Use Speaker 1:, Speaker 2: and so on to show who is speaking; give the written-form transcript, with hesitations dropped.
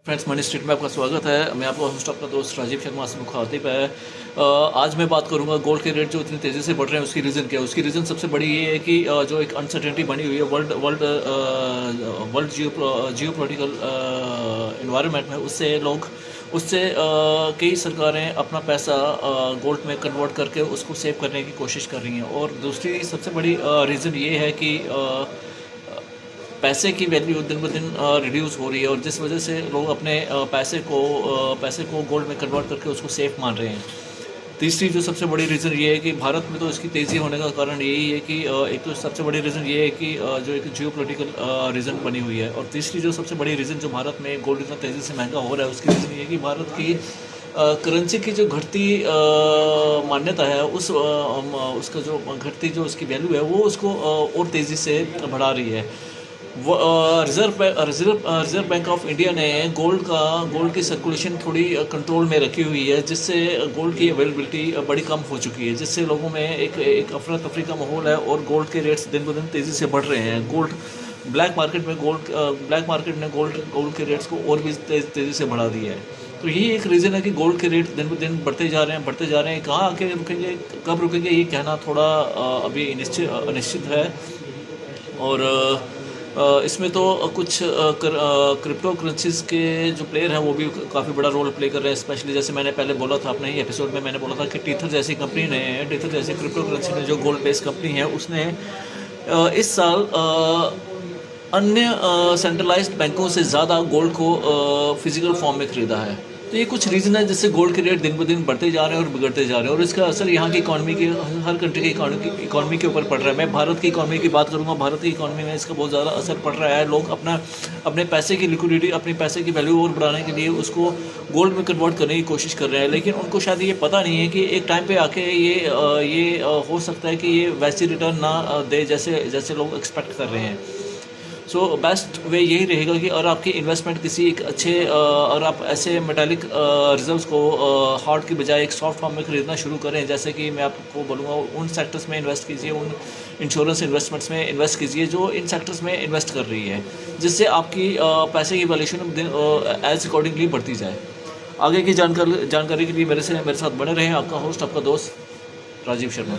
Speaker 1: Friends, money street में आपका स्वागत है। मैं आपका होस्ट आपका दोस्त राजीव शर्मा से मुखातिब है। आज मैं बात करूंगा गोल्ड के रेट जो इतनी तेज़ी से बढ़ रहे हैं उसकी रीज़न क्या है। उसकी रीज़न सबसे बड़ी ये है कि जो एक अनसर्टेनिटी बनी हुई है वर्ल्ड जियो पोलिटिकल इन्वायरमेंट में, उससे कई सरकारें अपना पैसा गोल्ड में कन्वर्ट करके उसको सेव करने की कोशिश कर रही हैं। और दूसरी सबसे बड़ी रीज़न ये है कि पैसे की वैल्यू दिन ब दिन रिड्यूस हो रही है, और जिस वजह से लोग अपने पैसे को गोल्ड में कन्वर्ट करके उसको सेफ मान रहे हैं। तीसरी जो सबसे बड़ी रीज़न ये है कि भारत में तो इसकी तेज़ी होने का कारण यही है कि एक तो सबसे बड़ी रीज़न ये है कि जो एक जियो पोलिटिकल रीज़न बनी हुई है। और तीसरी जो सबसे बड़ी रीज़न जो भारत में गोल्ड इतना तेज़ी से महंगा हो रहा है उसकी रीज़न ये है कि भारत की करेंसी की जो घटती मान्यता है उसका जो घटती जो उसकी वैल्यू है वो उसको और तेज़ी से बढ़ा रही है। रिज़र्व बैंक ऑफ इंडिया ने गोल्ड की सर्कुलेशन थोड़ी कंट्रोल में रखी हुई है, जिससे गोल्ड की अवेलेबिलिटी बड़ी कम हो चुकी है, जिससे लोगों में एक अफरा तफरी का माहौल है और गोल्ड के रेट्स दिन ब दिन तेज़ी से बढ़ रहे हैं। ब्लैक मार्केट ने गोल्ड के रेट्स को और भी तेज़ी से बढ़ा दिया है। तो यही एक रीज़न है कि गोल्ड के रेट दिन ब दिन बढ़ते जा रहे हैं। कहाँ आके रुकेंगे, कब रुकेंगे, ये कहना थोड़ा अभी अनिश्चित है। और इसमें तो कुछ क्रिप्टो करेंसीज़ के जो प्लेयर हैं वो भी काफ़ी बड़ा रोल प्ले कर रहे हैं। स्पेशली जैसे मैंने पहले बोला था, अपने ही एपिसोड में मैंने बोला था कि टीथर जैसी क्रिप्टो करेंसी ने जो गोल्ड बेस्ड कंपनी है उसने इस साल अन्य सेंट्रलाइज्ड बैंकों से ज़्यादा गोल्ड को फिजिकल फॉर्म में ख़रीदा है। तो ये कुछ रीज़न है जिससे गोल्ड के रेट दिन ब दिन बढ़ते जा रहे हैं और बिगड़ते जा रहे हैं, और इसका असर यहाँ की हर कंट्री की इकॉनमी के ऊपर पड़ रहा है। मैं भारत की इकॉनमी की बात करूँगा। भारत की इकॉनमी में इसका बहुत ज़्यादा असर पड़ रहा है। लोग अपने पैसे की लिक्विडिटी, अपने पैसे की वैल्यू और बढ़ाने के लिए उसको गोल्ड में कन्वर्ट करने की कोशिश कर रहे हैं, लेकिन उनको शायद ये पता नहीं है कि एक टाइम पर आके ये हो सकता है कि ये वैसी रिटर्न ना दे जैसे लोग एक्सपेक्ट कर रहे हैं। सो बेस्ट वे यही रहेगा कि अगर आपकी इन्वेस्टमेंट किसी एक अच्छे और आप ऐसे मेटालिक रिजर्व्स को हार्ड की बजाय एक सॉफ्ट फॉर्म में ख़रीदना शुरू करें। जैसे कि मैं आपको बोलूँगा, उन सेक्टर्स में इन्वेस्ट कीजिए, उन इंश्योरेंस इन्वेस्टमेंट्स में इन्वेस्ट कीजिए जो इन सेक्टर्स में इन्वेस्ट कर रही है, जिससे आपकी पैसे की वैल्यूएशन एज अकॉर्डिंगली बढ़ती जाए। आगे की जानकारी के लिए मेरे साथ बने रहें। आपका होस्ट आपका दोस्त राजीव शर्मा।